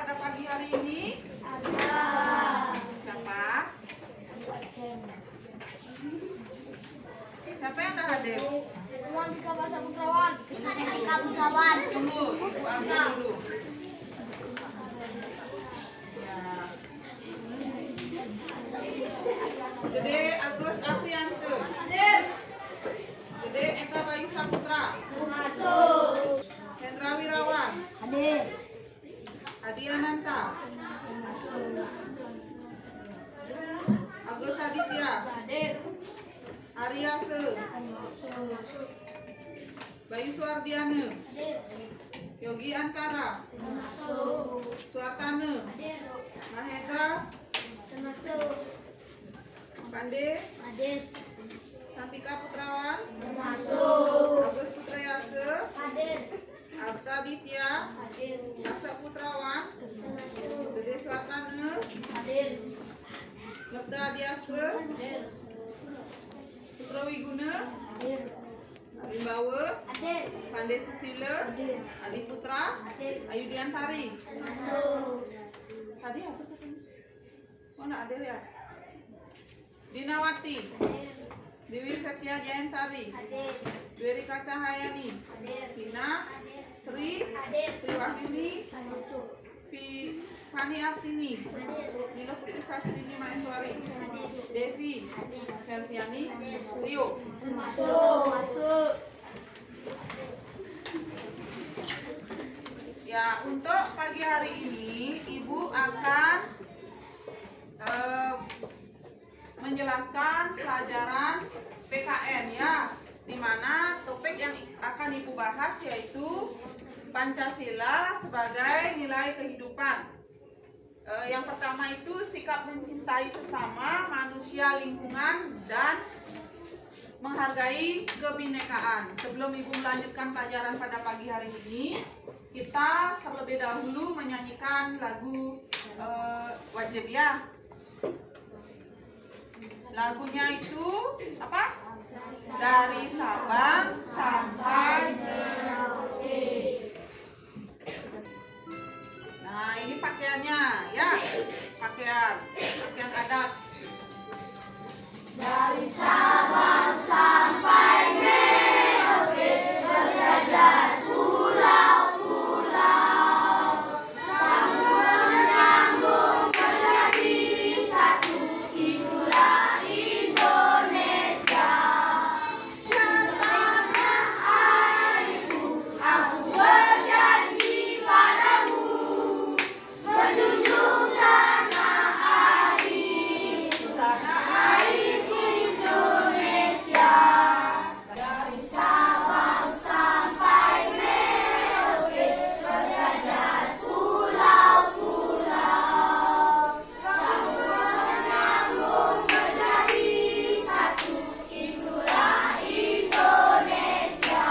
pada pagi hari ini? Ada. Siapa? Siapa yang dah hadir? Tuan Bika Bahasa Putrawan. Bika Putrawan. Tunggu, Ibu ambil dulu. Ya. Gede Agus Afrianto. Hadir. Gede Eka Bayu Saputra. Masuk. Hendra Wirawan. Hadir. Adi Ananta. Agus Aditya. Hadir. Ariase. Bayu Suardiana. Hadir. Yogi Antara. Masuk. Suartana. Hadir. Mahendra. Masuk. Pande. Hadir. Santika Putrawan. Masuk. Agus Putrayase. Hadir. Arta Ditya. Hadir. Asa Putrawan. Masuk. Dede Suartana. Hadir. Lepta Adiastra. Hadir. Putra Wiguna. Hadir. Rimbawa. Hadir. Pande Susila. Hadir. Adi Putra. Hadir. Ayu Diantari. Masuk. Tadi apa katanya? Oh, nak ada ya? Dinawati. Dewi Setia Jayantari. Hadir. Dwerika Cahayani. Hadir. Sina. Sri. Hadir. Sri Wahyuni. Masuk. Fani Artini. Hadir. Nilo Putri Sastrini Maeswari. Hadir. Devi. Selviani. Rio. Masuk. Masuk. Ya, untuk pagi hari ini Ibu akan menjelaskan pelajaran PKN ya, di mana topik yang akan Ibu bahas yaitu Pancasila sebagai nilai kehidupan. Yang pertama itu sikap mencintai sesama, manusia, lingkungan, dan menghargai kebinekaan. Sebelum Ibu melanjutkan pelajaran pada pagi hari ini, kita terlebih dahulu menyanyikan lagu wajib ya. Lagunya itu apa? Dari Sabang sampai Merauke. Nah, ini pakaiannya ya. Pakaian adat. Dari Sabang sampai Merauke berjajar pulau-pulau, sambung menyambung menjadi satu, itulah Indonesia. Tanah airku, aku berjanji padamu, menjunjung tanah air, tanah airku Indonesia. Dari Sabang sampai Merauke berjajar pulau-pulau, sambung menyambung menjadi satu, itulah Indonesia.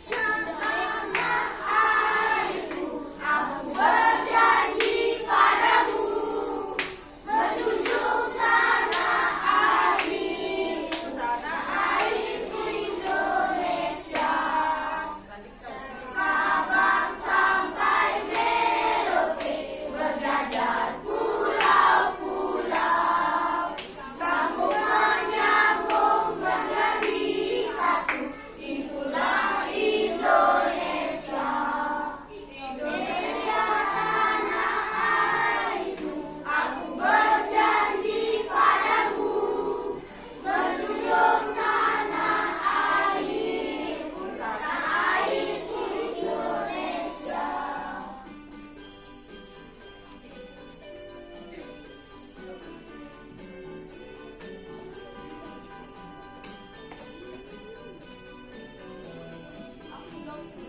Tanah airku, aku berjanji padamu, menjunjung tanah air, tanah airku Indonesia. Sabang sampai Merauke berjajar pulau-pulau, sambung menyambung menjadi satu, itulah Indonesia. Indonesia tanah airku, aku berjanji padamu, menjunjung tanah airku, tanah airku Indonesia.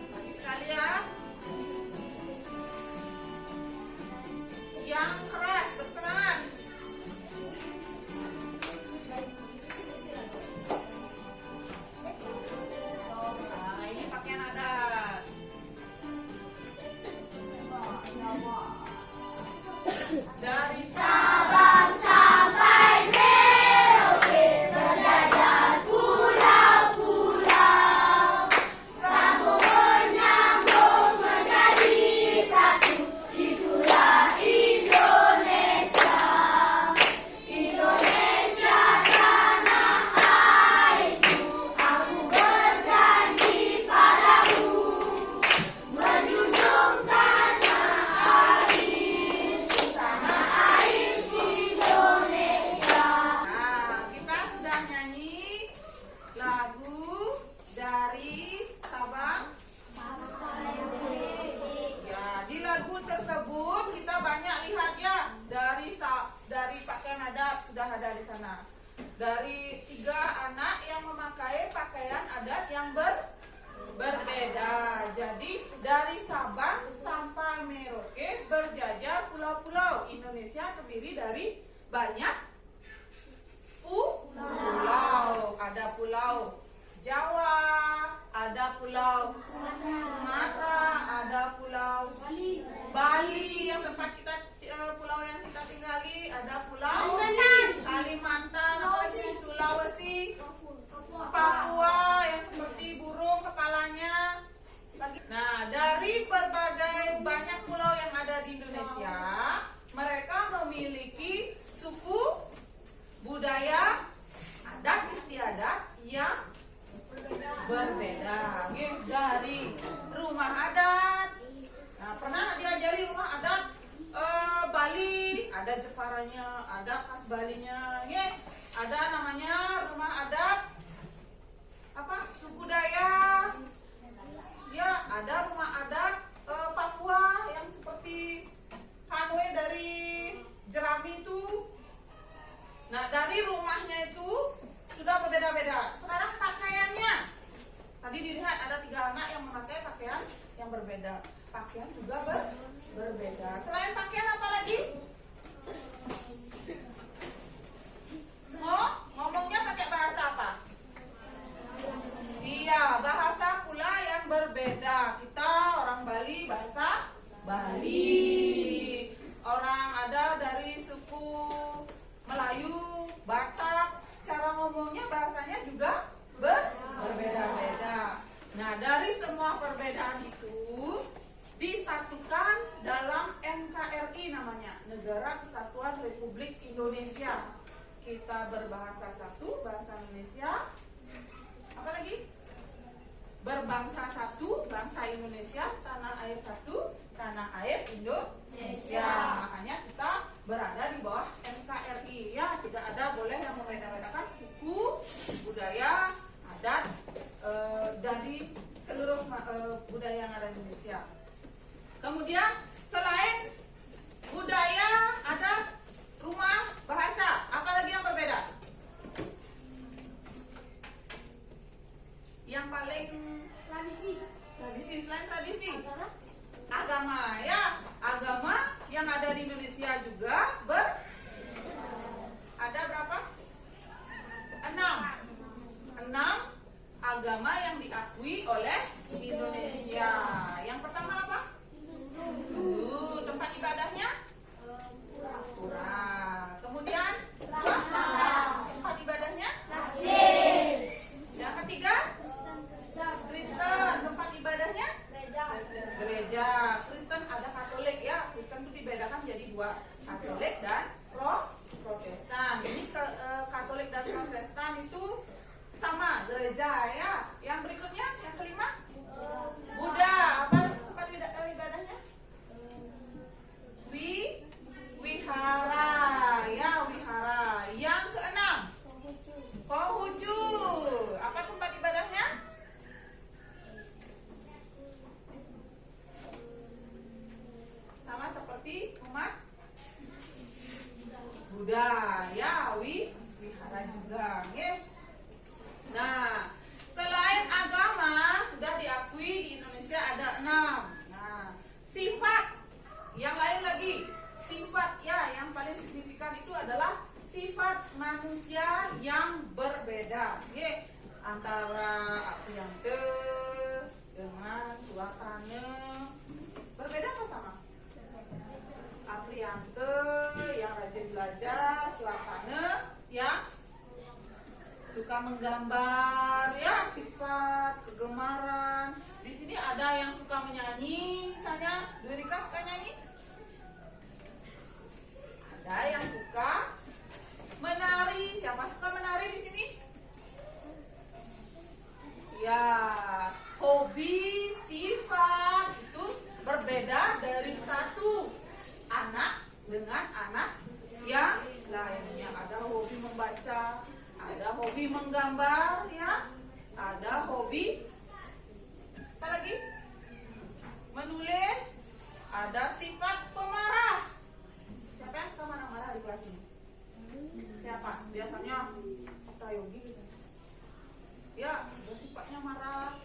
Lagi sekali ya. Yang keras, bersemangat. Nah, ini pakaian adat. Dari Sabang sampai Merauke berjajar pulau-pulau, sambung menyambung menjadi satu, itulah terdiri dari banyak pulau. Ada pulau Jawa, ada pulau Sumatera, ada pulau Bali yang tempat kita pulau yang kita tinggali, ada pulau Kalimantan, Sulawesi, Papua yang seperti burung kepalanya. Nah, dari berbagai banyak pulau yang ada di Indonesia, mereka memiliki suku, budaya, adat istiadat yang berbeda. Dari rumah adat. Nah, pernah diajari rumah adat Bali, ada Jeparanya, ada khas Balinya. Ada namanya rumah adat apa? Suku Dayak. Ya, ada rumah adat Papua yang seperti Hanwe dari jerami itu. Nah, dari rumahnya itu sudah berbeda-beda. Sekarang pakaiannya. Tadi dilihat ada 3 anak yang memakai pakaian yang berbeda. Pakaian juga berbeda. Selain pakaian apa lagi? Ngomongnya pakai bahasa apa? Iya, bahasa pula yang berbeda. Kita orang Bali bahasa Bali. Orang ada dari suku Melayu, Batak, cara ngomongnya bahasanya juga berbeda-beda. Nah, dari semua perbedaan itu disatukan dalam NKRI namanya, Negara Kesatuan Republik Indonesia. Kita berbahasa satu, bahasa Indonesia. Apa lagi? Berbangsa satu, bangsa Indonesia, tanah air satu, tanah air Indonesia. Makanya kita berada di bawah NKRI. Ya, tidak ada boleh yang membeda-bedakan suku, budaya, adat dari seluruh budaya yang ada di Indonesia. Kemudian selain budaya, adat, rumah, bahasa, apa lagi yang berbeda? Yang paling tradisi selain tradisi, agama. Ya, agama yang ada di Indonesia juga ada berapa? 6 agama yang diakui oleh Indonesia. Yang pertama apa? Hindu. Tempat ibadahnya? Pura. Kemudian tempat ibadahnya? Yang ketiga? Kristen. Tempat ibadahnya? Gereja. Kristen ada Katolik ya. Kristen itu dibedakan jadi 2, Katolik dan Protestan. Ini Katolik dan Protestan itu sama gereja ya. Yang berikutnya, yang kelima, Buddha. Apa tempat ibadahnya? Wihara ya, wihara. Yang keenam, Konghucu. Apa tempat ibadahnya? Sama seperti umat Buddha ya, wihara juga. Nah, selain agama sudah diakui di Indonesia ada 6. Nah, sifat yang lain lagi, sifat ya yang paling signifikan itu adalah sifat manusia yang berbeda. Antara Apriante dengan Suwatane berbeda apa sama? Apriante yang rajin belajar, Suwatane yang suka menggambar ya, sifat kegemaran. Di sini ada yang suka menyanyi, misalnya Dwi Rika suka nyanyi. Ada yang suka menari. Siapa suka menari di sini? Ya, hobi, sifat itu berbeda dari satu anak dengan anak yang lainnya. Ada hobi membaca, ada hobi menggambar ya, ada hobi apa lagi? Menulis, ada sifat pemarah. Siapa yang suka marah-marah di kelas ini? Siapa? Biasanya Prayogi biasanya. Ya, ada sifatnya marah.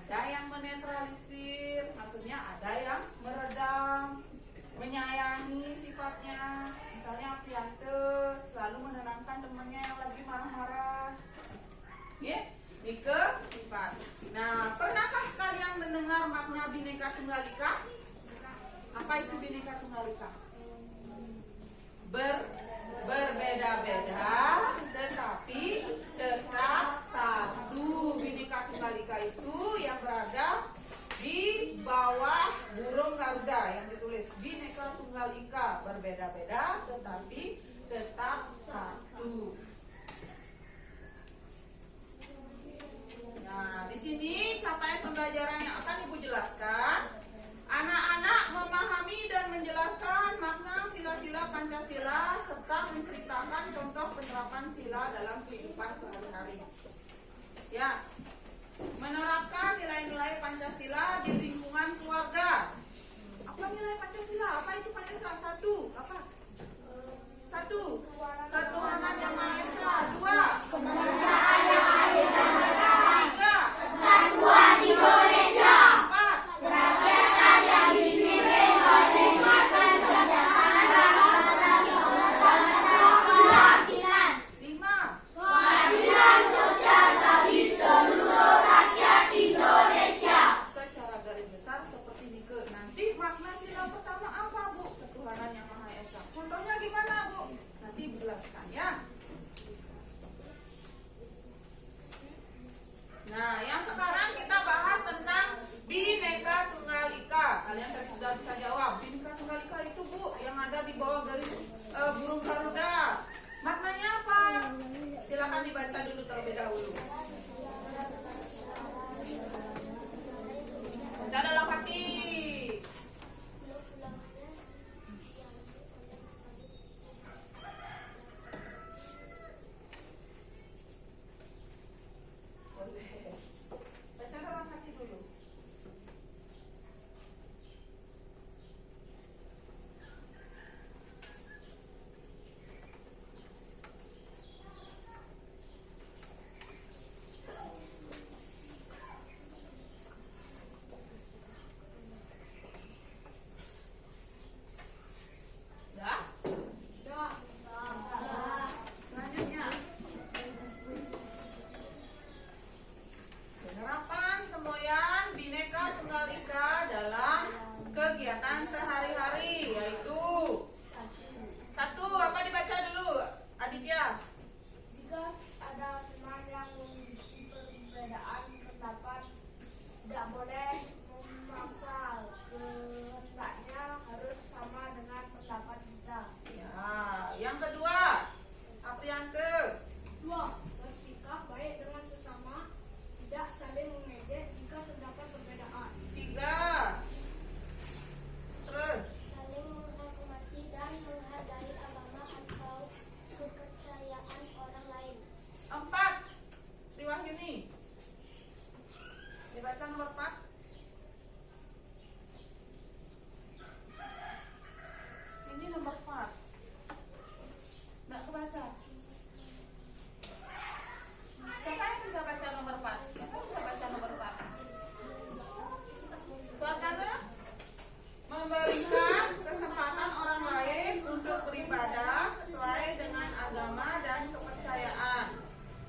Ada yang menetralisir, maksudnya ada yang meredam, menyayangi sifatnya. Misalnya Apriante selalu menenangkan temannya yang lagi marah-marah. Ya, Nike sifat. Nah, pernahkah kalian mendengar makna Bhinneka Tunggal Ika? Apa itu Bhinneka Tunggal Ika? Berbeda-beda tetapi tetap satu. Bhinneka Tunggal Ika itu yang berada di bawah burung Garuda yang ditulis Bhinneka Tunggal Ika, berbeda-beda tetapi tetap satu. Nah, di sini capaian pembelajaran yang akan Ibu jelaskan. Anak-anak memahami dan menjelaskan makna sila-sila Pancasila serta menceritakan contoh penerapan sila dalam kehidupan sehari-hari. Ya, menerapkan nilai-nilai Pancasila di lingkungan keluarga. Apa nilai Pancasila? Apa itu Pancasila? Satu, apa? Satu, ketuhanan yang Maha Esa. Dua, kemanusiaan yang adil dan beradab. Tiga, Kesatuan Indonesia. empat, Kerakyatan yang dipimpin oleh Makan keyakinan. lima, Keadilan sosial bagi seluruh rakyat Indonesia. secara garis besar seperti Nike. Nanti makna sila pertama apa, Bu? Ketuhanan yang Maha Esa. Contohnya gimana, Bu? Nanti dijelaskan ya. Nah, yang sekarang kita bahas tentang Bhinneka Tunggal Ika. Kalian tadi sudah bisa jawab. Bhinneka Tunggal Ika itu, Bu, yang ada di bawah garis burung Garuda. Maknanya apa? Silakan dibaca dulu terlebih dahulu. Baca dalam hati. Baca dalam hati dulu. Dah? Selanjutnya. Penerapan semboyan Bhinneka Tunggal Ika dalam kegiatan sehari-hari, yaitu satu, apa dibaca dulu, Aditya? Jika ada teman yang memiliki perbedaan pendapat, tidak boleh memaksa kehendaknya harus sama dengan pendapat kita. Ya, yang kedua, Apriante. 2. Bersikap baik dengan sesama, tidak saling mengejek jika terdapat perbedaan. Tiga, terus. Saling menghormati dan menghargai agama atau kepercayaan orang lain. Empat, Triwahyuni. Dibaca nomor 4. Ini nomor 4. Nggak kebaca. Siapa yang bisa baca nomor 4? Siapa yang bisa baca nomor 4? Suasana memberikan kesempatan orang lain untuk beribadah sesuai dengan agama dan kepercayaan.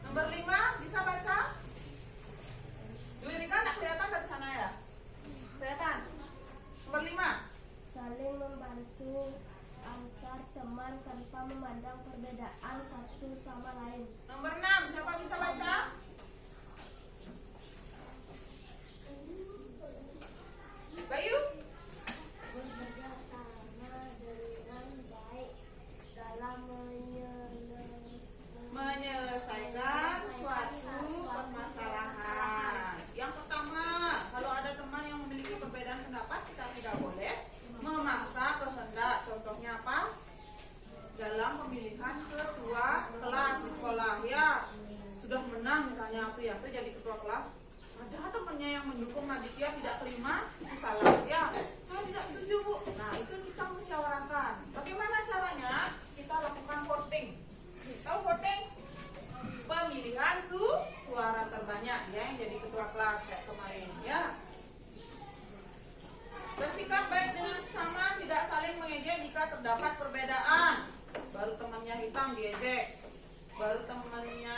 Nomor 5, bisa baca? Duirika nggak kelihatan dari sana ya? Kelihatan? Nomor 5. Saling membantu antar teman tanpa memandang perbedaan satu sama lain. Nomor 6, siapa bisa baca? Bayu? Bekerja sama dengan baik dalam Menyelesaikan suatu permasalahan. Yang pertama, kalau ada teman yang memiliki perbedaan pendapat, kita tidak boleh memaksa kehendak. Contohnya apa? Dalam pemilihan ketua kelas di sekolah, ya sudah menang misalnya Apriante jadi ketua kelas, ada temannya yang mendukung Aditya tidak terima, itu salah. Ya, saya tidak setuju, Bu. Nah, itu kita musyawarahkan. Bagaimana caranya? Kita lakukan voting. Tahu voting? Pemilihan suara terbanyak, dia yang jadi ketua kelas kayak kemarin, ya. Bersikap baik dengan sesama, tidak saling mengejek jika terdapat perbedaan. Baru hitam diejek. Baru temennya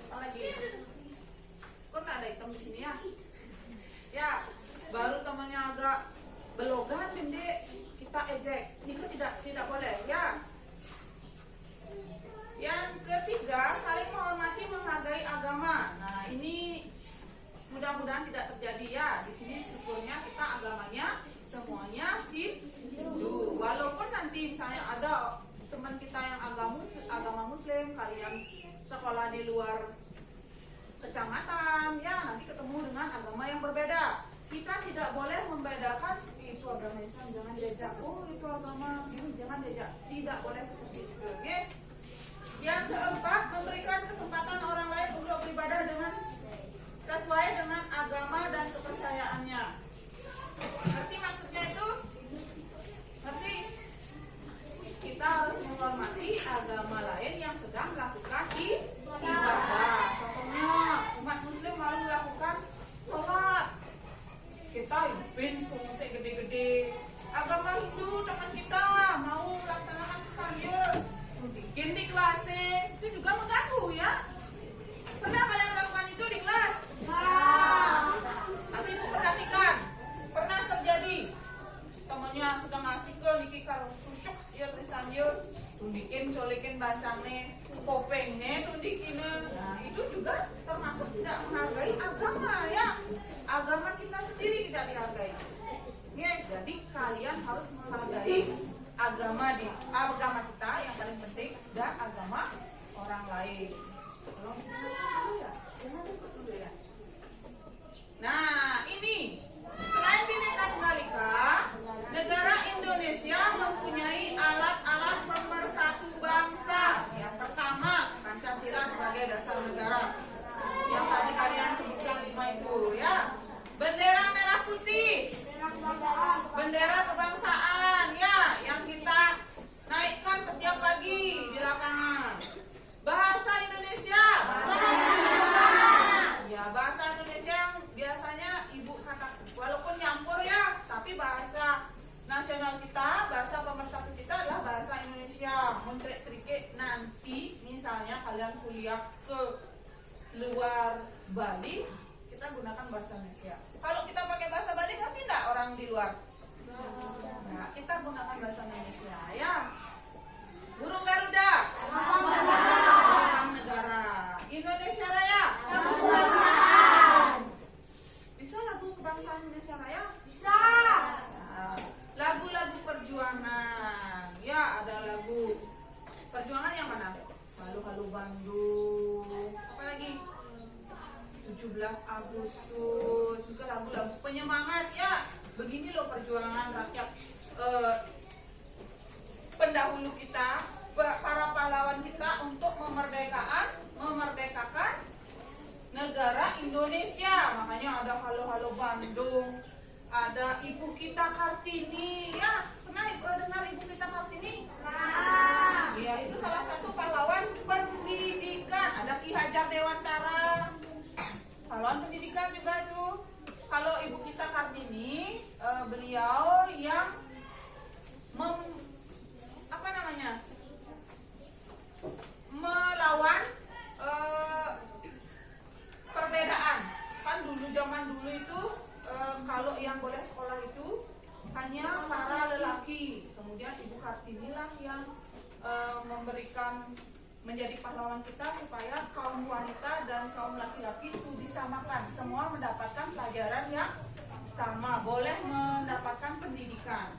apa lagi? Kok nggak ada hitam di sini ya? Ya, baru temennya agak belogan pendek kita ejek. Ini tidak boleh ya. Yang ketiga, saling menghormati menghargai agama. Nah, ini mudah-mudahan tidak terjadi ya. Di sini syukurnya kita agamanya semuanya Hindu. Walaupun nanti misalnya ada teman kita yang agama Muslim, kalian sekolah di luar kecamatan, ya nanti ketemu dengan agama yang berbeda. Kita tidak boleh membedakan itu agama Islam jangan diajak, oh itu agama ini jangan diajak. Tidak boleh seperti itu. Oke? Yang keempat, memberikan kesempatan orang lain untuk beribadah dengan sesuai dengan agama dan kepercayaannya. Ngerti maksudnya itu? Ngerti? Kita harus menghormati agama lain yang sedang melakukan ibadah. Contohnya umat Muslim lalu melakukan sholat. Kita ibin sungsek gede-gede. Agama Hindu teman kita mau melaksanakan kesaya, bikin di kelas itu juga mengganggu ya. Pernah kalian lakukan itu di kelas? Tapi ibu perhatikan, pernah terjadi temannya sedang asik ke niki kalau tusuk ya terusannya tundikin colekin bancangnya kopengnya tundikin. Nah itu juga termasuk tidak menghargai agama ya. Agama kita sendiri tidak dihargai ya. Jadi kalian harus menghargai agama kita yang paling penting dan agama orang lain. Tolong dulu ya. Jangan ikut dulu ya. Nah ini selain Bhinneka Tunggal Ika, negara Indonesia mempunyai alat-alat pemersatu bangsa. Yang pertama, Pancasila sebagai dasar negara. Yang tadi kalian sebutkan 5 itu ya. Bendera merah putih, bendera kebangsaan ya, yang kita naikkan setiap pagi di lapangan. Bahasa Indonesia. Ya, bahasa Indonesia yang biasanya ibu kata, walaupun nyampur ya, tapi bahasa nasional kita, bahasa pemersatu kita adalah bahasa Indonesia. Mencerik-cerik nanti, misalnya kalian kuliah ke luar Bali, kita gunakan bahasa Indonesia. Kalau kita pakai bahasa Bali, ngerti tidak orang di luar? Nah, kita gunakan bahasa Indonesia ya. Burung Garuda, lambang negara. Indonesia Raya, bisa lagu kebangsaan Indonesia Raya? Bisa. Lagu-lagu perjuangan, ya ada lagu perjuangan yang mana? Halu-halu Bandung, apa lagi? 17 Agustus, juga lagu-lagu penyemangat ya. Begini loh perjuangan rakyat pendahulu kita, para pahlawan kita untuk memerdekakan negara Indonesia. Makanya ada Halo-Halo Bandung, ada Ibu Kita Kartini ya. Pernah dengar Ibu Kita Kartini? Ya, itu salah satu pahlawan pendidikan. Ada Ki Hajar Dewantara, pahlawan pendidikan juga tuh. Kalau Ibu Kita Kartini, beliau yang melawan perbedaan. Kan dulu zaman dulu itu kalau yang boleh sekolah itu hanya para lelaki. Kemudian Ibu Kartini lah yang menjadi pahlawan kita supaya kaum wanita dan kaum laki-laki itu disamakan, semua mendapatkan pelajaran yang sama, boleh mendapatkan pendidikan.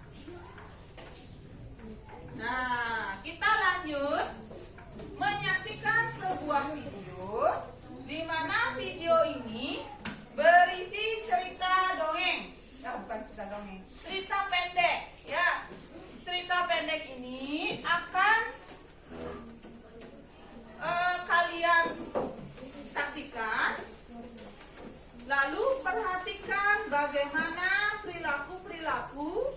Nah, kita lanjut menyaksikan sebuah video di mana video ini berisi cerita dongeng. Ya, bukan cerita dongeng, cerita pendek ya. Cerita pendek ini akan kalian saksikan, lalu perhatikan bagaimana perilaku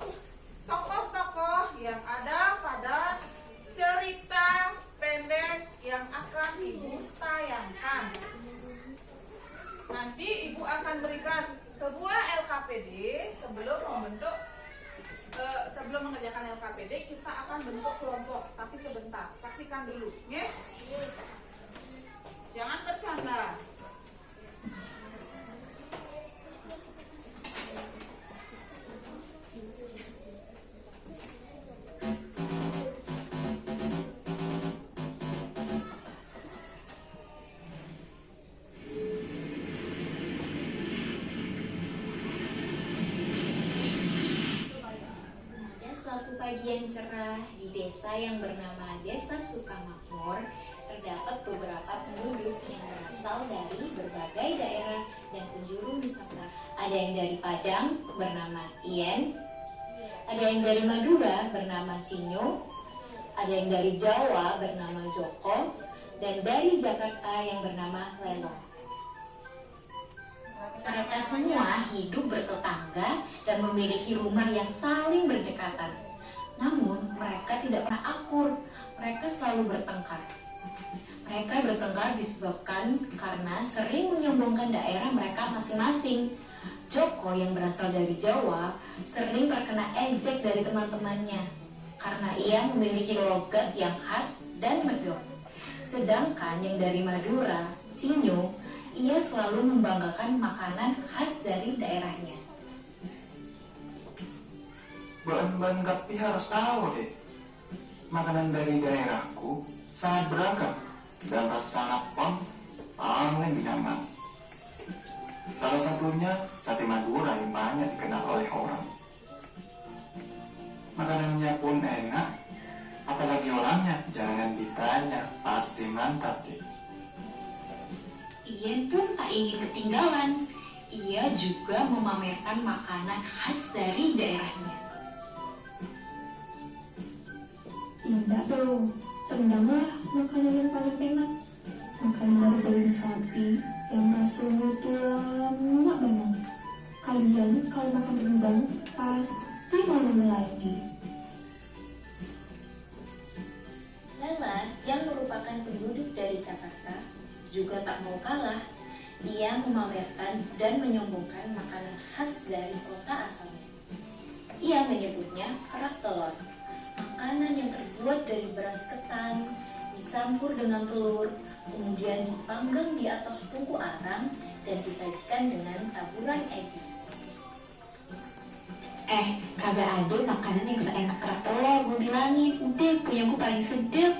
tokoh-tokoh yang ada pada cerita pendek yang akan ibu tayangkan. Nanti ibu akan berikan sebuah LKPD sebelum mengerjakan LKPD. KPD kita akan bentuk kelompok, tapi sebentar, saksikan dulu, ya? Jangan bercanda. Suatu pagi yang cerah di desa yang bernama Desa Sukamakmur, terdapat beberapa penduduk yang berasal dari berbagai daerah dan penjuru Nusantara. Ada yang dari Padang bernama Ien, ada yang dari Madura bernama Sinyo, ada yang dari Jawa bernama Joko, dan dari Jakarta yang bernama Lelo. Mereka semua hidup bertetangga dan memiliki rumah yang saling berdekatan. Namun, mereka tidak pernah akur. Mereka selalu bertengkar. Mereka bertengkar disebabkan karena sering menyombongkan daerah mereka masing-masing. Joko yang berasal dari Jawa sering terkena ejek dari teman-temannya karena ia memiliki logat yang khas dan medok. Sedangkan yang dari Madura, Sinyo, ia selalu membanggakan makanan khas dari daerahnya. Ban Kapi harus tahu deh, makanan dari daerahku sangat beragam dan rasanya pun paling nyaman. Salah satunya sate Madura yang banyak dikenal oleh orang. Makanannya pun enak, apalagi orangnya jangan ditanya, pasti mantap deh. Ia pun tak ingin ketinggalan. Ia juga memamerkan makanan khas dari daerahnya. Enggak dong, rendanglah makanan yang paling enak. Makanan dari daging sapi yang rasulnya itu lama banget. Kalian kalau makan rendang pasti mau nambah lagi. Lela yang merupakan penduduk dari Jakarta juga tak mau kalah. Ia memamerkan dan menyombongkan makanan khas dari kota asalnya. Ia menyebutnya kerak telur, makanan yang terbuat dari beras ketan, dicampur dengan telur, kemudian dipanggang di atas tungku arang dan disajikan dengan taburan edi. Kagak ada makanan yang seenak kerak telur, gue bilangin. Udah, punya gue paling sedap.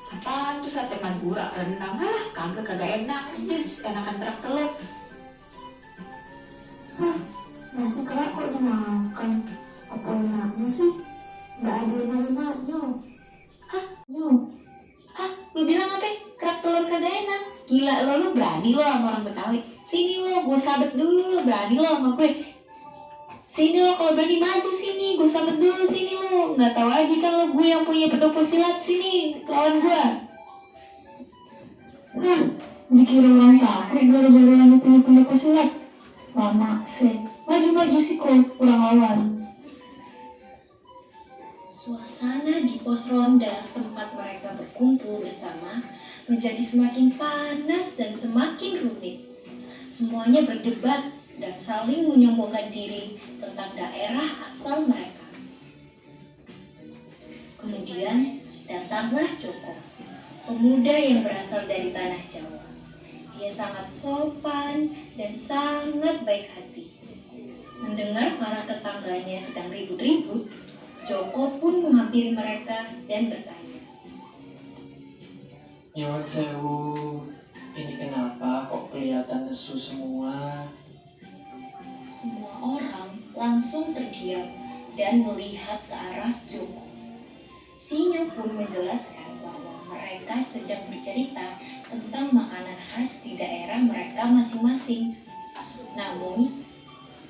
Apaan tuh sate Madura, rendang lah, kagak enak. Yes, enakan kerak telur. Nasi kerak kok dimakan? Apa enaknya sih? Gak ada enak-enaknya. Lu bilang apa? Kerak telur kagak enak? Gila lu berani lo sama orang Betawi. Sini lo, gue sabet dulu, berani lo sama gue. Sini lo, kalau berani maju sini, gue sabet dulu sini lo. Nggak tahu aja kan lo, gue yang punya pendopo silat, sini lawan gue. Dikira orang takut gara-gara anak punya pendopo silat. Lama sih. Maju-maju sih kok, kurang lawan. Suasana di pos ronda tempat mereka berkumpul bersama menjadi semakin panas dan semakin rumit. Semuanya berdebat dan saling menyombongkan diri tentang daerah asal mereka. Kemudian datanglah Joko, pemuda yang berasal dari tanah Jawa. Dia sangat sopan dan sangat baik hati. Mendengar para tetangganya sedang ribut-ribut, Joko pun menghampiri mereka dan bertanya. Nyuwun sewu, ini kenapa kok kelihatan lesu semua? Semua orang langsung terdiam dan melihat ke arah Joko. Sinyo pun menjelaskan bahwa mereka sedang bercerita tentang makanan khas di daerah mereka masing-masing. Namun,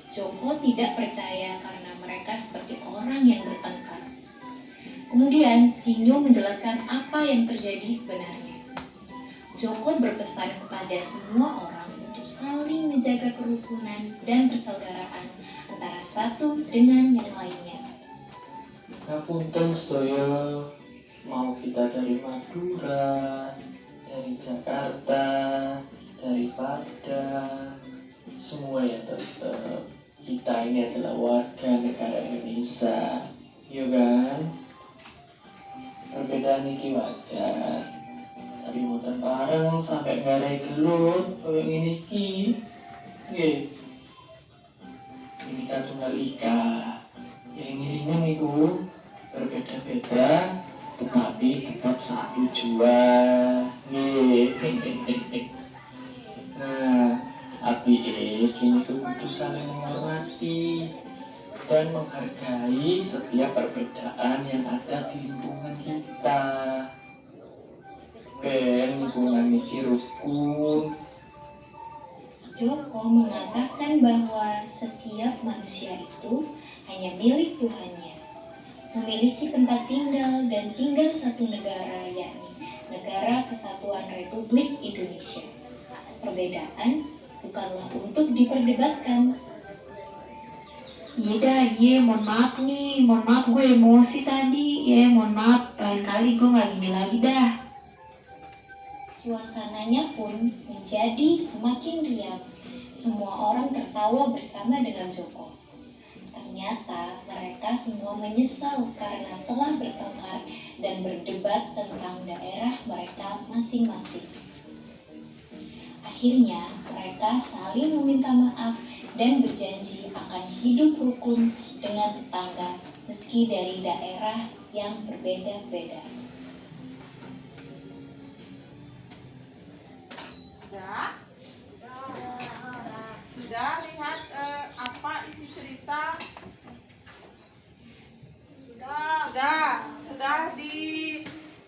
Joko tidak percaya karena mereka seperti orang yang bertengkar. Kemudian, Sinyo menjelaskan apa yang terjadi sebenarnya. Joko berpesan kepada semua orang untuk saling menjaga kerukunan dan persaudaraan antara satu dengan yang lainnya. Ngapunten sedaya, mau kita dari Madura, dari Jakarta, dari Padang, semua yang tetap kita ini adalah warga negara Indonesia. Iya kan? Perbedaan iki wajar. Tapi boten bareng sampai ngarai gelut koyo ngene iki. Nggih. Ini kan tunggal ika. Iring-iringan iku berbeda-beda tetapi tetap satu jua. Nggih. Nah, api kini tuh kudu saling menghormati dan menghargai setiap perbedaan yang ada di lingkungan kita. Ben lingkungan iki rukun. Joko mengatakan bahwa setiap manusia itu hanya milik Tuhannya, memiliki tempat tinggal dan tinggal satu negara, yakni Negara Kesatuan Republik Indonesia. Perbedaan bukanlah untuk diperdebatkan. Iya dah, iya mohon maaf nih, mohon maaf gue emosi tadi, ya mohon maaf, lain kali gue gak gini lagi dah. Suasananya pun menjadi semakin riang. Semua orang tertawa bersama dengan Joko. Ternyata mereka semua menyesal karena telah bertengkar dan berdebat tentang daerah mereka masing-masing. Akhirnya mereka saling meminta maaf dan berjanji akan hidup rukun dengan tetangga meski dari daerah yang berbeda-beda. Sudah lihat apa isi cerita? Sudah di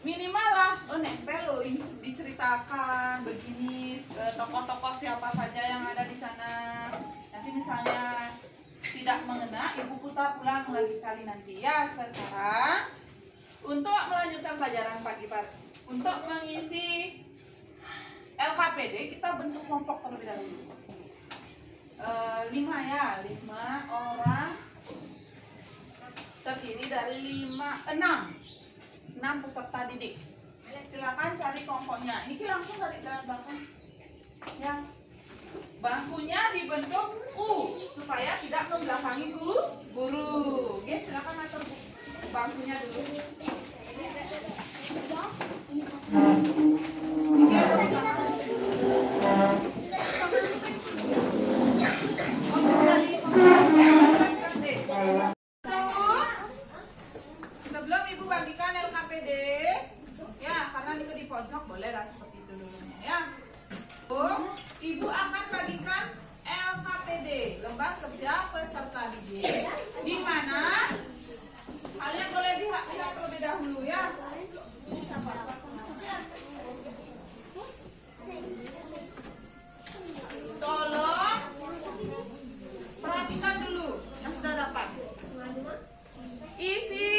minimal lah. Oh nempel loh, ini diceritakan begini tokoh-tokoh siapa saja yang ada di sana. Nanti misalnya tidak mengena, ibu putar ulang lagi sekali nanti ya. Sekarang untuk melanjutkan pelajaran pagi untuk mengisi LKPD kita bentuk kelompok terlebih dahulu. 5 orang terdiri dari 6 peserta didik. Silakan cari kelompoknya. Ini langsung dari belakang. Ya. Bangkunya dibentuk U supaya tidak membelakangi guru. Oke, silakan atur bangkunya dulu. Sebelum ibu bagikan LKPD, ya karena itu di pojok boleh lah seperti itu dulu ya. Ibu akan bagikan LKPD, lembar kerja peserta didik, di mana kalian boleh lihat terlebih dahulu ya. Tolong perhatikan dulu yang sudah dapat. Isi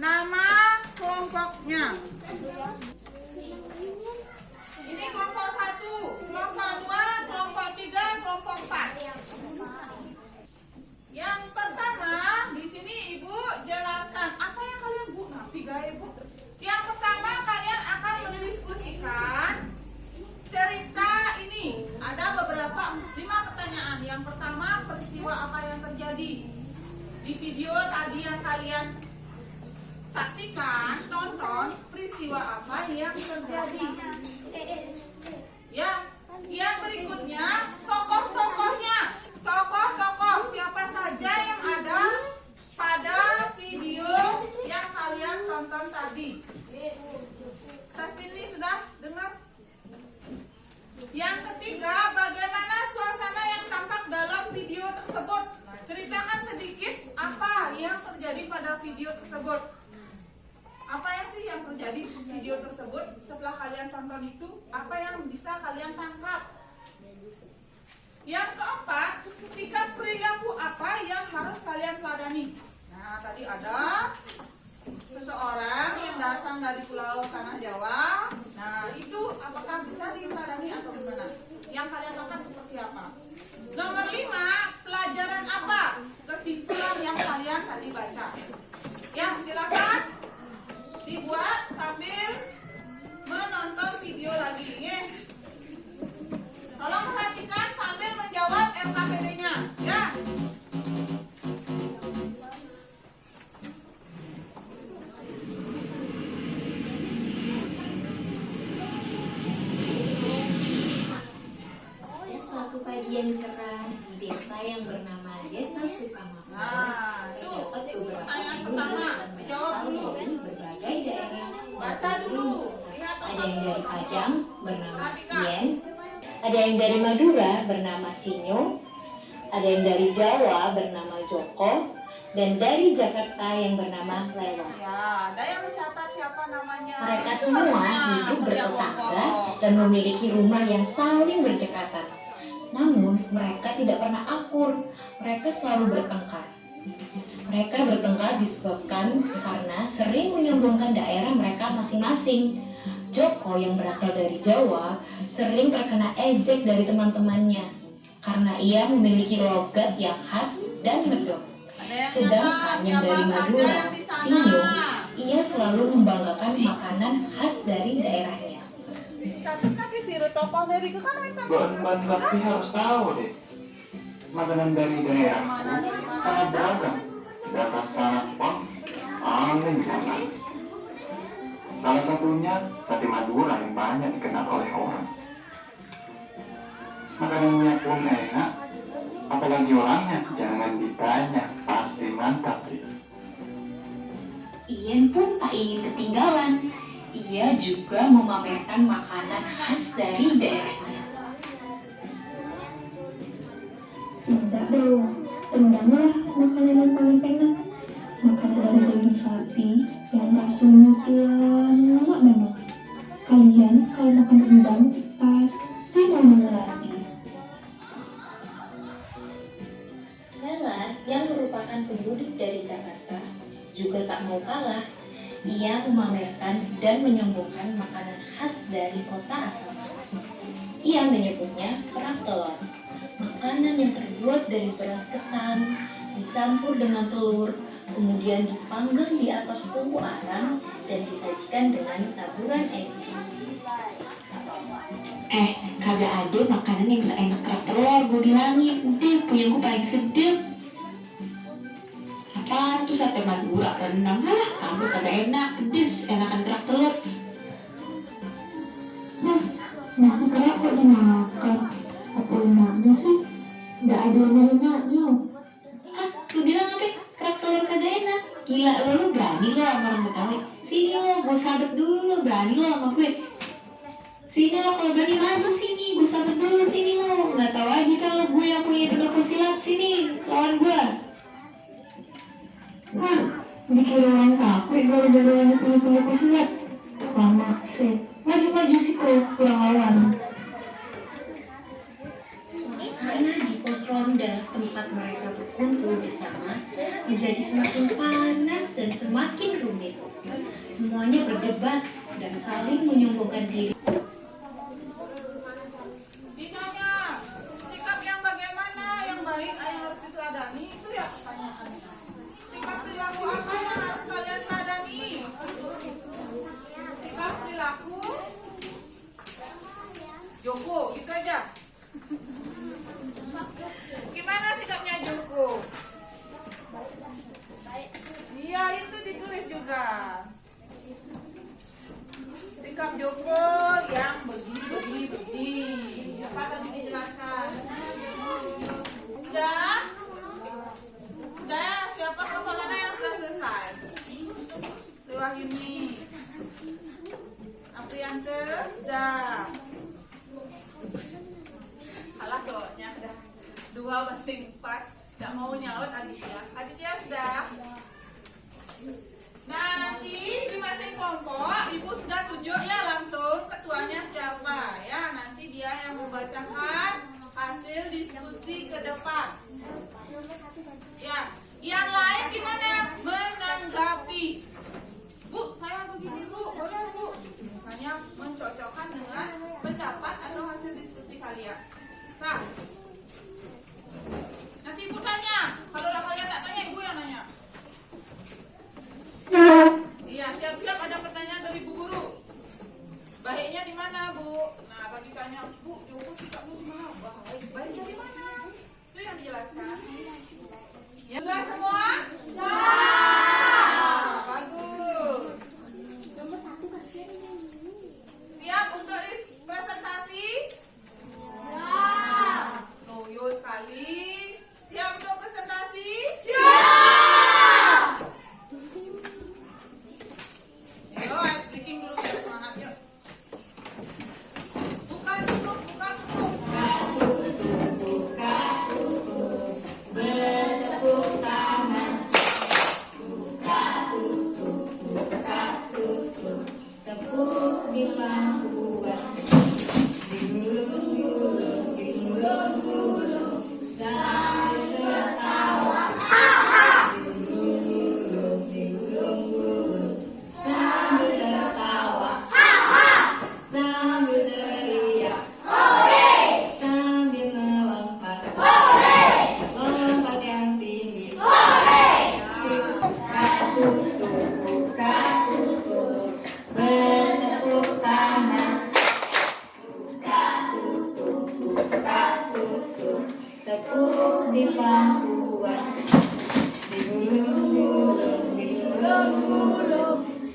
nama kelompoknya. Ini kelompok 1, kelompok 2, kelompok 3, kelompok 4. Yang pertama, di sini ibu jelaskan apa yang kalian bu. Nah, ibu. Yang pertama kalian akan mendiskusikan cerita ini. Ada beberapa 5 pertanyaan. Yang pertama, peristiwa apa yang terjadi di video tadi yang kalian saksikan, tonton peristiwa apa yang terjadi. Ya, yang berikutnya tokoh-tokohnya. Tokoh-tokoh siapa saja yang ada pada video yang kalian tonton tadi. Sasini sudah dengar? Yang ketiga, bagaimana suasana yang tampak dalam video tersebut. Ceritakan sedikit apa yang terjadi pada video tersebut. Apa ya sih yang terjadi di video tersebut setelah kalian tonton itu? Apa yang bisa kalian tangkap? Yang keempat, sikap perilaku apa yang harus kalian teladani? Nah, tadi ada seseorang yang datang dari Pulau Tanah Jawa. Nah, itu apakah bisa diteladani atau gimana? Yang kalian lakukan seperti apa? Nomor 5, pelajaran apa? Kesimpulan yang kalian tadi baca. Ya, silakan dibuat sambil menonton video lagi. Ya. Tolong perhatikan sambil menjawab LKPD-nya. Ya. yang dari Padang bernama Ien, ada yang dari Madura bernama Sinyo, ada yang dari Jawa bernama Joko, dan dari Jakarta yang bernama Lewa. Ya, ada yang mencatat siapa namanya? Mereka Itu semua harusnya hidup kerja bertetangga kelompok. dan memiliki rumah yang saling berdekatan. Namun, mereka tidak pernah akur. Mereka selalu bertengkar. Mereka bertengkar disebabkan karena sering menyombongkan daerah mereka masing-masing. Joko yang berasal dari Jawa sering terkena ejek dari teman-temannya karena ia memiliki logat yang khas dan medok. Ada yang Sedangkan nyatat yang siapa dari saja Madura, yang di sana? Sinyo, ia selalu membanggakan makanan khas dari daerahnya. Catat lagi si toko seri ke kan mereka. Ban Kapi harus tahu deh. Makanan dari daerahku sangat beragam dan rasanya pun aneh banget. Salah satunya sate Madura yang banyak dikenal oleh orang. Makanannya pun enak, apalagi orangnya jangan ditanya, pasti mantap deh. Ian pun tak ingin ketinggalan. Ia juga memamerkan makanan khas dari daerahnya. Enggak dong, tendanglah makanan yang paling enak. Makanan dari daging sapi yang rasanya tuh lama banget. Kalian kalau makan rendang pasti mau lagi. Lela yang merupakan penduduk dari Jakarta juga tak mau kalah. Ia memamerkan dan menyombongkan makanan khas dari kota asalnya. Ia menyebutnya kerak telur. Makanan yang terbuat dari beras ketan, dicampur dengan telur, kemudian dipanggang di atas tungku arang dan disajikan dengan taburan es. Kagak ada makanan yang seenak kerak telur, gue bilangin. Udah, punya gue paling sedap. Apaan tuh sate Madura, rendang lah, kamu kagak enak, pedes, enakan kerak telur. Nasi kerak kok dimakan? Apa enaknya sih? Nggak ada enak-enaknya. Hah, lu bilang apa? Kerak telur kagak enak? Gila, lu berani lo sama orang Betawi? Sini lo, gue sabet dulu lo, berani lo sama gue. Sini lo, kalau berani maju sini, gue sabet dulu sini lo. Nggak tahu aja kalau gue yang punya ilmu silat, sini, lawan gue. Wah, dikira orang takut gara-gara yang punya silat. Lama sih. Maju-maju sih kalau kurang lawan. Suasana di pos ronda tempat mereka berkumpul bersama menjadi semakin panas dan semakin rumit. Semuanya berdebat dan saling menyombongkan diri. Ditanya sikap yang bagaimana, yang baik, yang harus diteladani, itu ya pertanyaannya. Sikap perilaku apa yang harus kalian teladani? Sikap perilaku Joko, gitu aja. Gimana sikapnya Joko? Iya, itu ditulis juga. Sikap Joko yang begini. Apa tadi dijelaskan? Sudah? Sudah ya? Siapa kelompok mana yang sudah selesai? Wahyuni. Apriante, sudah. Salah cowoknya sudah 2/4. Tidak mau nyaut Aditya. Aditya sudah. Nah, nanti di masing kelompok ibu sudah tunjuk ya langsung ketuanya siapa ya. Nanti dia yang membacakan hasil diskusi ke depan. Ya, yang lain gimana? Menanggapi. Bu, saya begini Bu, boleh Bu? Misalnya mencocokkan dengan pendapat atau hasil diskusi kalian. Nah, nanti ibu tanya, kalau kalian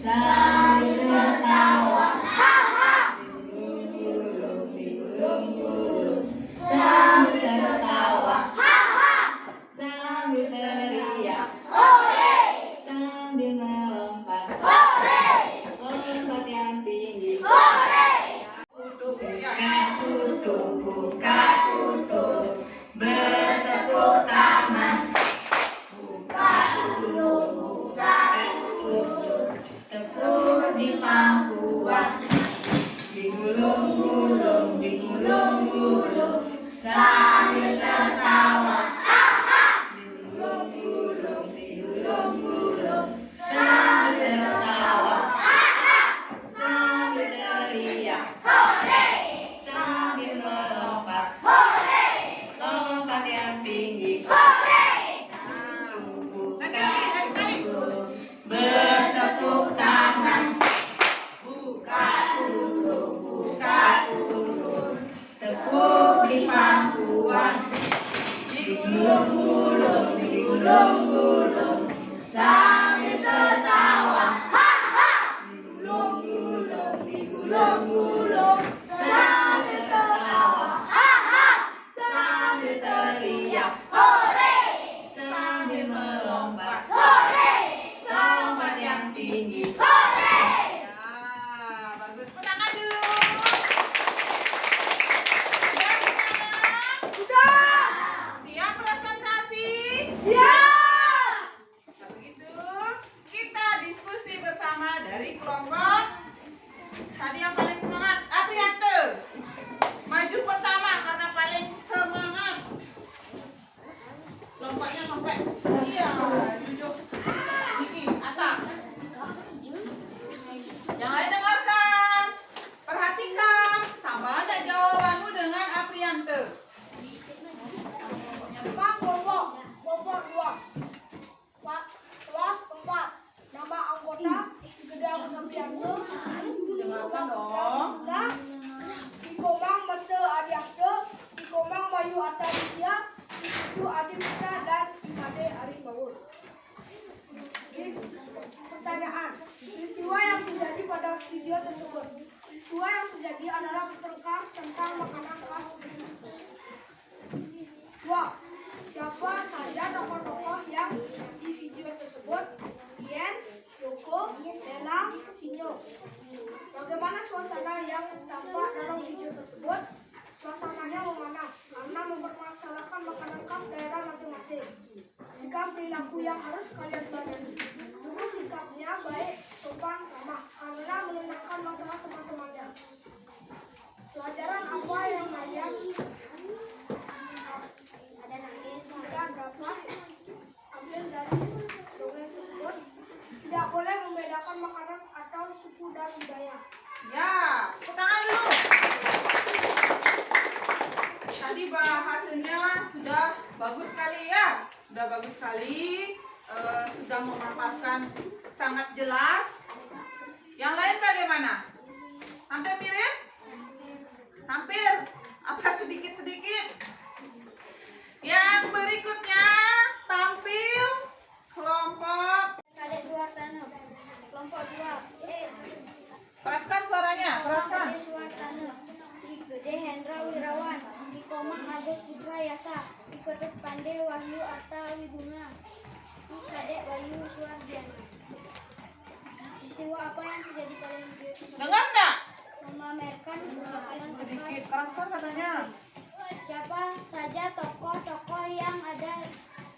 sambil tertawa, sambil tertawa, sambil teriak, sambil melompat, lompat yang tinggi. Tutup ya. Buka tutup, bertepuk tangan. Buka tutup, tepuk di pangkuan. Digulung-gulung, digulung-gulung, sambil tertawa. Digulung-gulung, digulung-gulung, sambil tertawa. Sambil teriak, sambil melompat, lompat yang tinggi. Bertepuk tangan. Buka tutup, tepuk di pangkuan. Digulung-gulung, digulung-gulung, sambil tertawa. Digulung-gulung, digulung-gulung, sambil tertawa. Sambil teriak, sambil melompat, lompat yang tinggi. Ya, bagus. Tangan dulu. Sudah. Siap presentasi? Siap! Kalau gitu, kita diskusi bersama dari kelompok tadi yang paling semangat, Apriante. Maju pertama karena paling semangat. Lompatnya sampai iya, duduk. Sini, atas. Yang lain dengarkan. Perhatikan, sama ada jawabanmu dengan Apriante. Pak kelompok 2. Kelas 4. Nama anggota Gede Agus Aprianto. Dengarkan dong. Nah, Ikomang Mende Adiaste, Ikomang Bayu Atalia, Itu Adi Putra dan Imade Ari Bawur. Pertanyaan, peristiwa yang terjadi pada video tersebut. Peristiwa yang terjadi adalah bertengkar tentang makanan khas. 2. Siapa saja tokoh-tokoh yang di video tersebut? Ien, Yoko, Nenang, Sinyo. Bagaimana suasana yang tampak dalam video tersebut? Suasananya memanas karena mempermasalahkan makanan khas daerah masing-masing. Sikap perilaku yang harus kalian pelajari. Dulu sikapnya baik, sopan, ramah karena menenangkan masalah teman-temannya. Pelajaran apa yang kalian dapat ambil dari dongeng tersebut? Tidak boleh membedakan makanan atau suku dan budaya. Ya, tepuk tangan dulu. Tadi bahasanya sudah bagus sekali ya. Sudah bagus sekali. Sudah memaparkan sangat jelas. Yang lain bagaimana? Hampir mirip? Hampir? Apa sedikit-sedikit? Yang berikutnya tampil kelompok. Kadek Suwartana, kelompok 2. Keraskan suaranya, keraskan. Kadek Suwartana, Gede Hendra Wirawan, Ikomang Agus Putra Yasa, Iketut Pande Wahyu Atta Wiguna, Kadek Bayu Suwardian. Peristiwa apa yang terjadi pada video tersebut? Dengar enggak? Memamerkan makanan Sedikit khas. keraskan katanya. Siapa saja tokoh-tokoh yang ada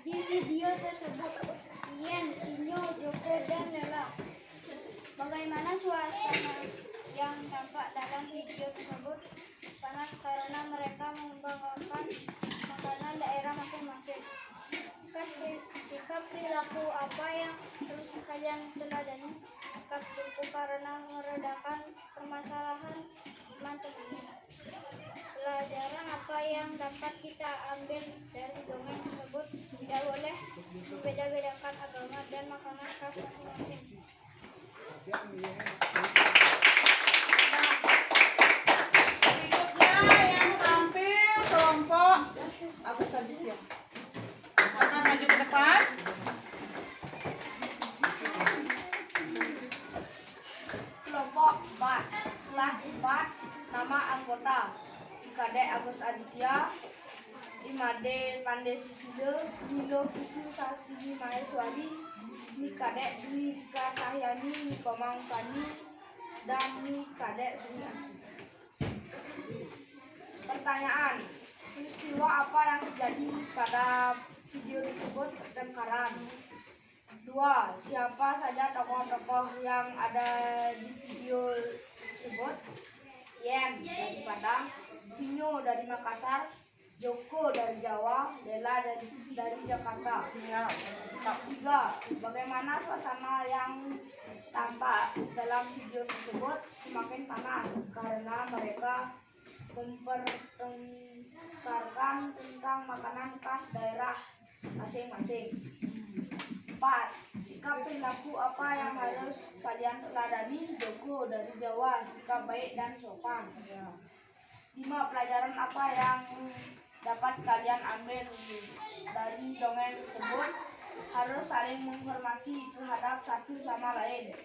di video tersebut? Ien, Sinyo, Joko, dan Nela. Bagaimana suasana yang tampak dalam video tersebut? Panas karena mereka membanggakan makanan daerah masing-masing. Sikap perilaku apa yang terus kalian teladani? Sikap cukup karena meredakan permasalahan teman-teman. Pelajaran apa yang dapat kita ambil dari dongeng tersebut? Tidak boleh membeda-bedakan agama dan makanan khas masing-masing. Berikutnya yang tampil kelompok Agus Aditya. Akan maju ke depan. Kadek Agus Aditya, 5D Pande Susilo, Nilo Putu Sastini Maheswari, Ni Kadek Dwi Rika Cahyani, Ni Komang Pani, dan Ni Kadek Sri Asri. Pertanyaan, peristiwa apa yang terjadi pada video tersebut pertengkaran? 2. Siapa saja tokoh-tokoh yang ada di video tersebut? Yen dari Padang, Sinyo dari Makassar, Joko dari Jawa, Lela dari Jakarta. Ya. 3. Bagaimana suasana yang tampak dalam video tersebut? Semakin panas karena mereka mempertengkarkan tentang makanan khas daerah masing-masing. 4. Sikap perilaku apa yang harus kalian teladani? Joko dari Jawa, sikap baik dan sopan. 5. Pelajaran apa yang dapat kalian ambil dari dongeng tersebut? Harus saling menghormati terhadap satu sama lain.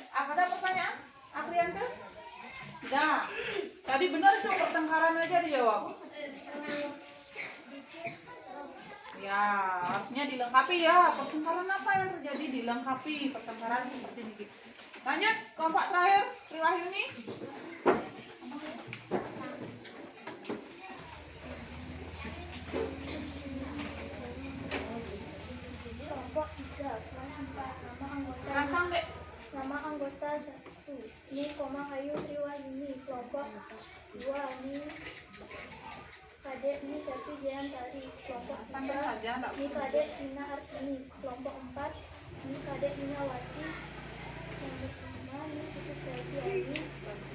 Ada pertanyaan? Aprianto? Tidak. Tadi benar tuh pertengkaran aja dijawab. Ya, harusnya dilengkapi ya. Pertengkaran apa yang terjadi dilengkapi. Pertengkaran seperti ini. Lanjut, kelompok terakhir, Triwahyuni. Kelompok 3, kelas 4, nama anggota. Rasang dek. Nama anggota 1, Ni Komahayu Triwahyuni. Kelompok 2, Ni Kadek Ni Sati Jayantari. Kelompok Sampai 3, saja, enggak. Ni Kadek Nina Artini. Kelompok 4, Ni Kadek Ninawati. Kelompok 5, Ni Putus Setiani.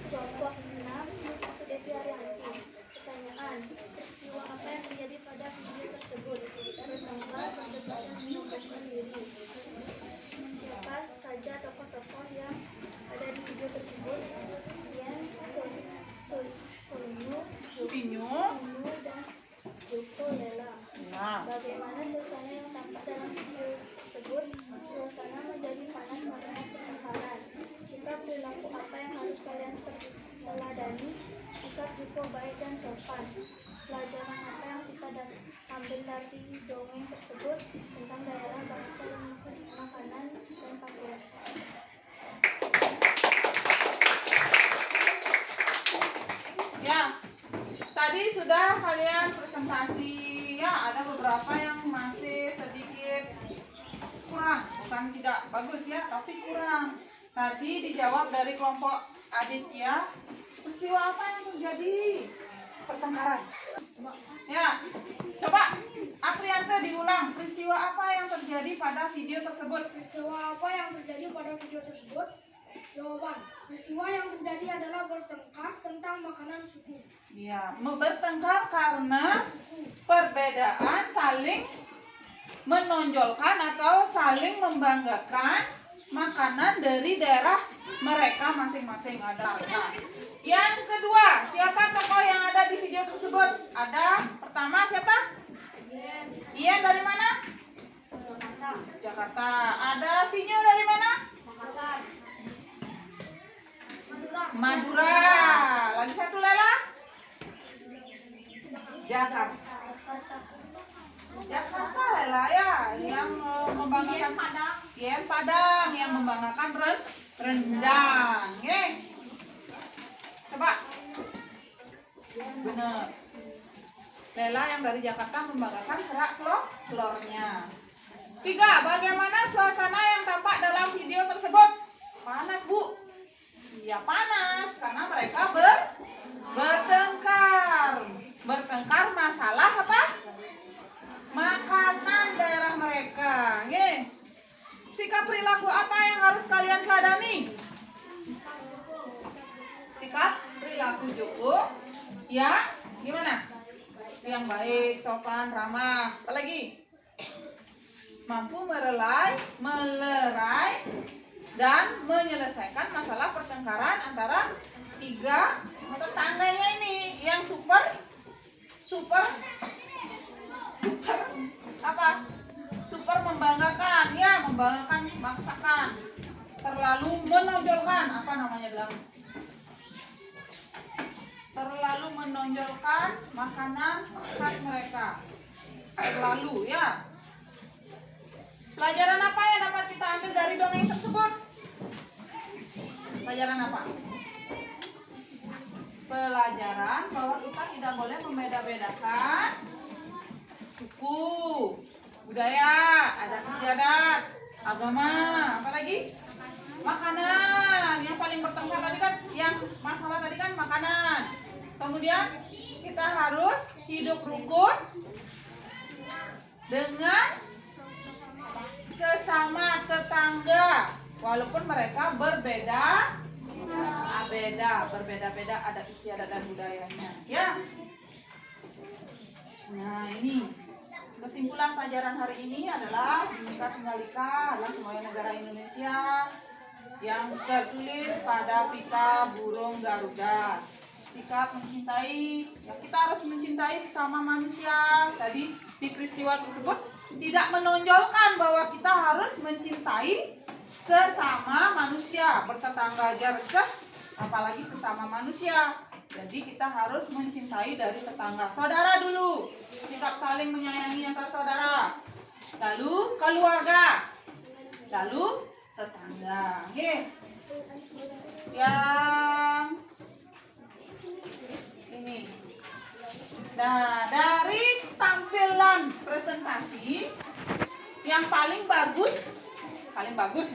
Kelompok 6, Ni Putu Devi Arianti. Pertanyaan, peristiwa apa yang terjadi pada video tersebut? Pertengkar, perdebatan, menundukkan diri. Siapa saja tokoh-tokoh yang ada di video tersebut? Yan, Sinyo, Sinyo. dan Joko, Lela. Ya. Bagaimana suasana yang tampak dalam video tersebut? Suasana menjadi panas karena pertengkaran. Sikap perilaku apa yang harus kalian teladani? Sikap Joko baik dan sopan. Pelajaran apa yang kita ambil dari dongeng tersebut tentang daerah, bahasa, makanan, dan pakaian? Ya, tadi sudah kalian presentasi ya, ada beberapa yang masih sedikit kurang, bukan tidak bagus ya, tapi kurang. Tadi dijawab dari kelompok Aditya, peristiwa apa yang terjadi? Pertengkaran. Ya, coba Aprianto diulang, peristiwa apa yang terjadi pada video tersebut? Peristiwa apa yang terjadi pada video tersebut? Jawaban, peristiwa yang terjadi adalah bertengkar tentang makanan suku. Ya, bertengkar karena perbedaan saling menonjolkan atau saling membanggakan makanan dari daerah mereka masing-masing. Ada. Yang kedua, siapa tokoh yang ada di video tersebut? Ada pertama siapa? Ian dari mana? Jakarta. Ada Sinyo dari mana? Makassar. Madura. Lagi satu Lela? Jakarta. Jakarta Lela ya, yang membanggakan Padang, yang membanggakan rendang. Coba. Benar. Lela yang dari Jakarta membanggakan kerak telurnya. 3. Bagaimana suasana yang tampak dalam video tersebut? Panas, Bu. Ya panas karena mereka bertengkar. Bertengkar masalah apa? Makanan daerah mereka. Sikap perilaku apa yang harus kalian teladani? Sikap perilaku Joko. Ya, gimana? Yang baik, sopan, ramah. Apalagi? Mampu melerai dan menyelesaikan masalah pertengkaran antara 3 tetangganya ini. Yang super apa? Super membanggakan, ya, membanggakan masakan. terlalu menonjolkan, apa namanya bilang? Terlalu menonjolkan makanan khas mereka. Terlalu ya. Pelajaran apa yang dapat kita ambil dari dongeng tersebut? Pelajaran apa? Pelajaran bahwa kita tidak boleh membeda-bedakan suku, budaya, adat istiadat, agama, apa lagi? Makanan. Yang paling bertengkar tadi kan, yang masalah tadi kan makanan. Kemudian kita harus hidup rukun dengan sesama tetangga, walaupun mereka berbeda-beda adat istiadat dan budayanya. Ya. Nah ini kesimpulan pelajaran hari ini adalah Bhinneka Tunggal Ika adalah semuanya negara Indonesia yang tertulis pada pita burung Garuda. Sikap mencintai, ya kita harus mencintai sesama manusia. Tadi di peristiwa tersebut tidak menonjolkan bahwa kita harus mencintai sesama manusia, bertetangga aja resah, apalagi sesama manusia. Jadi kita harus mencintai dari tetangga. Saudara dulu, sikap saling menyayangi antara saudara. Lalu keluarga. Lalu tetangga. Oke. Yang ini. Nah, dari tampilan presentasi yang paling bagus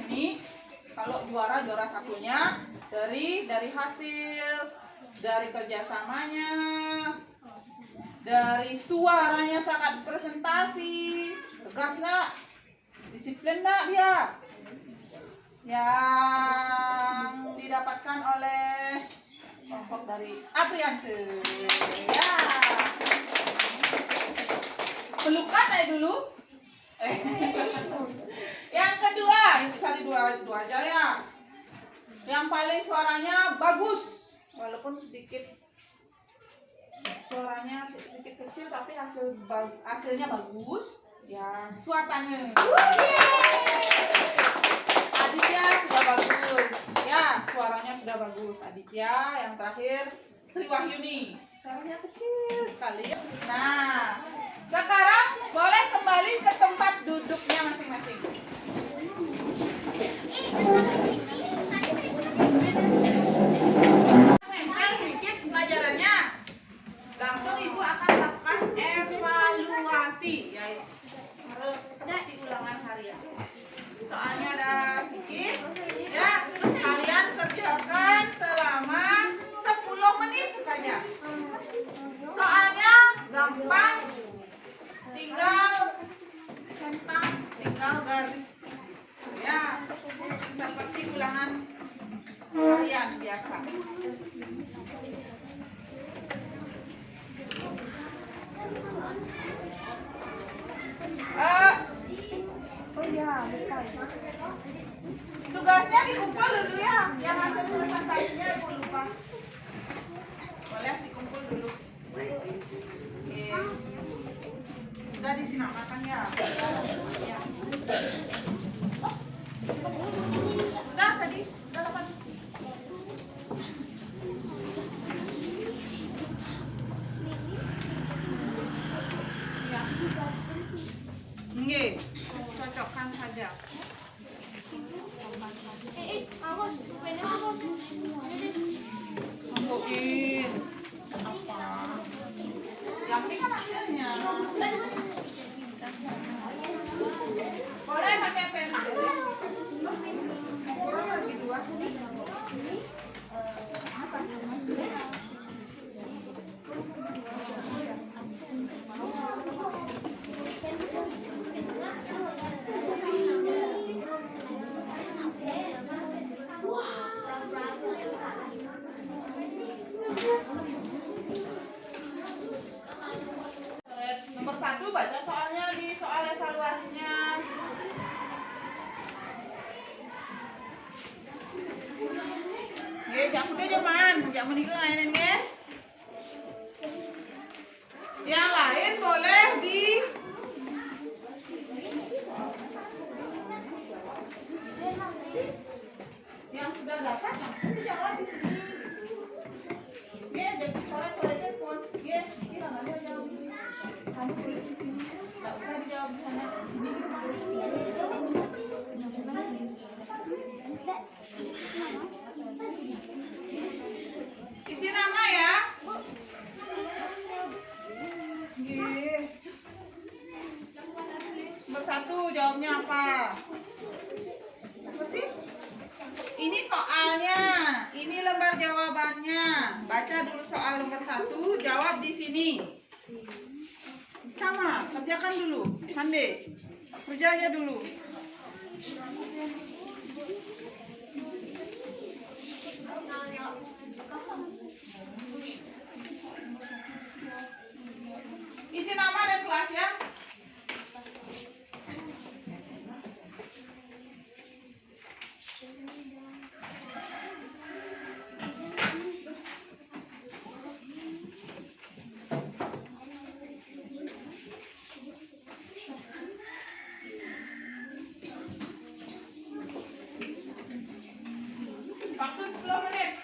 ini kalau juara satunya dari hasil, dari kerjasamanya, dari suaranya sangat presentasi, tegas nak, disiplin nak dia, yang didapatkan oleh kelompok dari Apriante. Ya, pelukan aja dulu. Yang kedua, itu cari dua aja ya. Yang paling suaranya bagus, walaupun suaranya sedikit kecil tapi hasilnya bagus. Ya, suaranya. Aditya sudah bagus. Ya, suaranya sudah bagus. Aditya, yang terakhir Triwahyuni. Suaranya kecil sekali. Nah, sekarang boleh kembali ke tempat duduknya masing-masing. Sedikit pelajarannya. Langsung Ibu akan lakukan evaluasi, yaitu seperti ulangan harian. Soalnya ada sedikit, ya. Kalian kerjakan selama 10 menit saja. Soalnya gampang, tinggal centang, tinggal garis, ya, seperti ulangan harian biasa. Oh iya, lupa. Tugasnya dikumpul dulu ya, yang hasil tulisan tadinya Ibu lupa. Boleh dikumpul dulu. Oke. Sudah disinamakan ya. Ya. Sudah tadi, sudah dapat. Ya. Nggih, cocokkan saja. Masukin apa? Yang ini kan hasilnya. Boleh pakai pensil. Lagi dua. Nomor 1 baca soalnya di soal evaluasinya. Jangan udah jaman, jangan menikah ngainin guys. Yang lain boleh di Isi nama ya. Nggih. Nomor 1 jawabnya apa? Seperti ini soalnya, ini lembar jawabannya. Baca dulu soal nomor 1, jawab di sini. Sama, kerjakan dulu. Sande, kerja aja dulu. Isi nama dan kelas ya. Waktu 10 menit.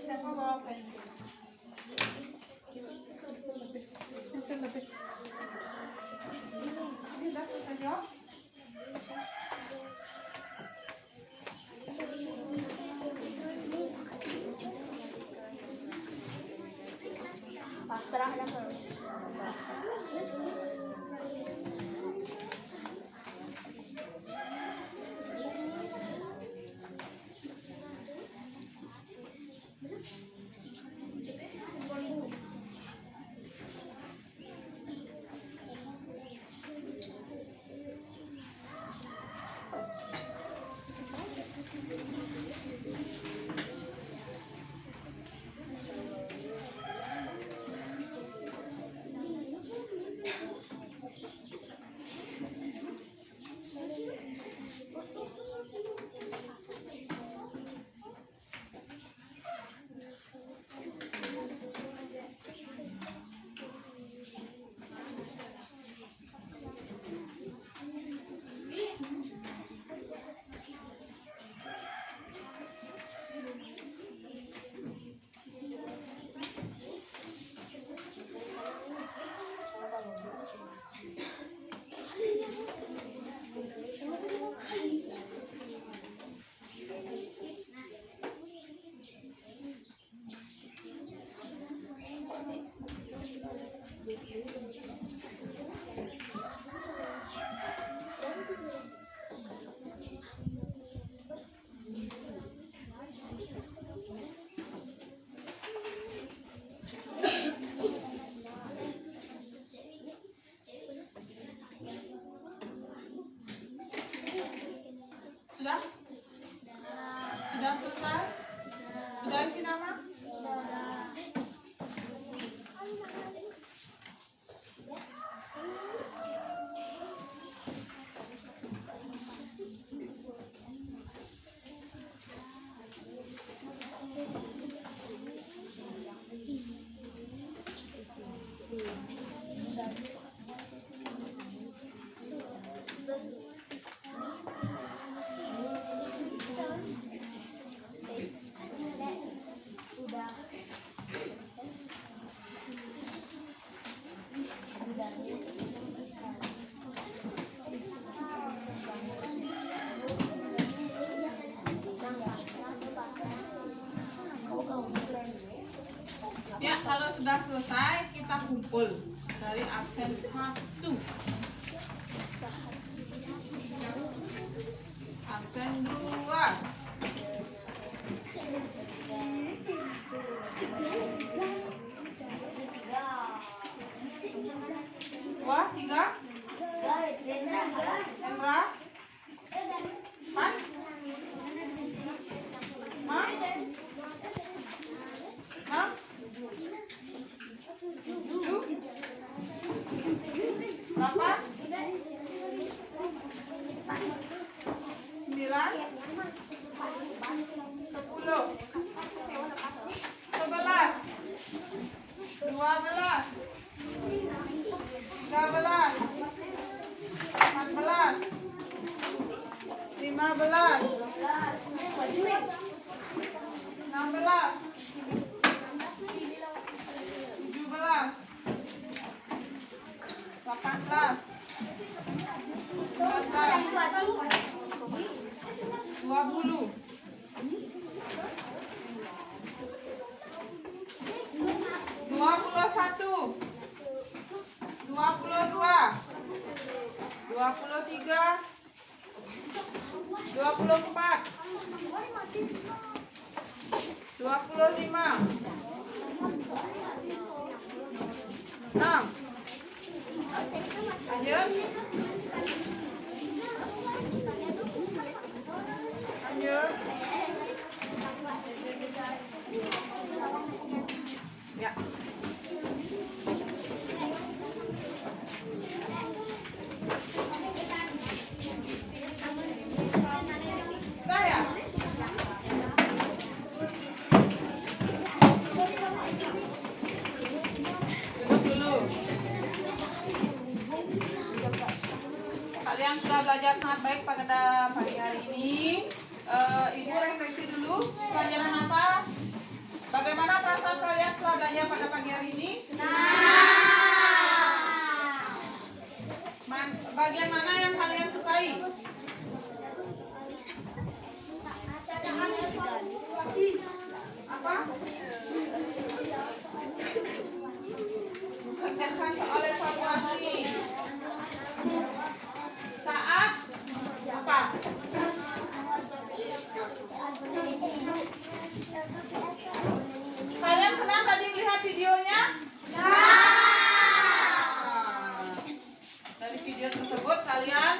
Siapa bawa pensil? Pensil lebih. Ini udah selesai jawab? Pasrah dah ke. sudah selesai, kita kumpul dari absen 1, absen 2, Wah, 3, Hendra, Pan, Mas, 6, 7, 8, 9, 10, 11, 12, 13, 14, 15, 16, 17, 18, 19, 20, 21, 22, 23, 24, 25, 6, lanjut, ya. Sudah ya? Duduk dulu. Kalian sudah belajar sangat baik pada pagi hari ini. Ibu refleksi dulu. Pelajaran apa? Bagaimana perasaan kalian setelah belajar pada pagi hari ini? Bagian mana yang kalian sukai? Apa? Kerjakan soal evaluasi. Saat apa? Kalian senang tadi melihat videonya? Dari video tersebut kalian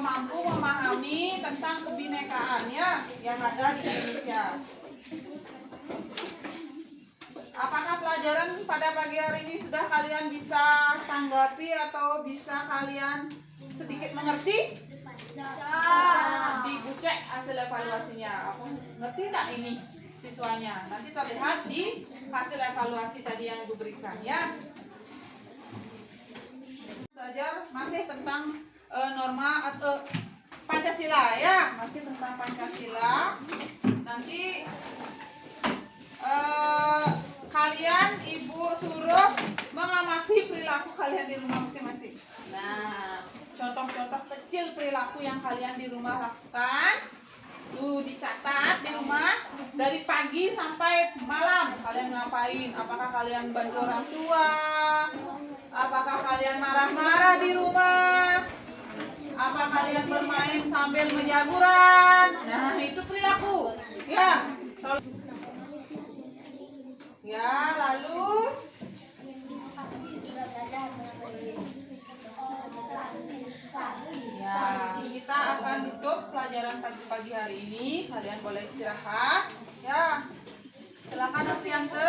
mampu memahami tentang kebinekaannya yang ada di Indonesia. Apakah pelajaran pada pagi hari ini sudah kalian bisa tanggapi atau bisa kalian sedikit mengerti? Ibu cek hasil evaluasinya. Aku ngerti enggak ini siswanya? Nanti terlihat di hasil evaluasi tadi yang Ibu berikan ya. Belajar masih tentang norma atau Pancasila ya, masih tentang Pancasila. Nanti kalian Ibu suruh mengamati perilaku kalian di rumah masing-masing. Nah, contoh-contoh kecil perilaku yang kalian di rumah lakukan, tuh dicatat di rumah dari pagi sampai malam kalian ngapain? Apakah kalian bantu orang tua? Apakah kalian marah-marah di rumah? Apa kalian bermain sambil menjaguran? Nah, itu perilaku. Ya. Ya, lalu ya, kita akan tutup pelajaran pagi hari ini. Kalian boleh istirahat. Ya. Silakan Novianto.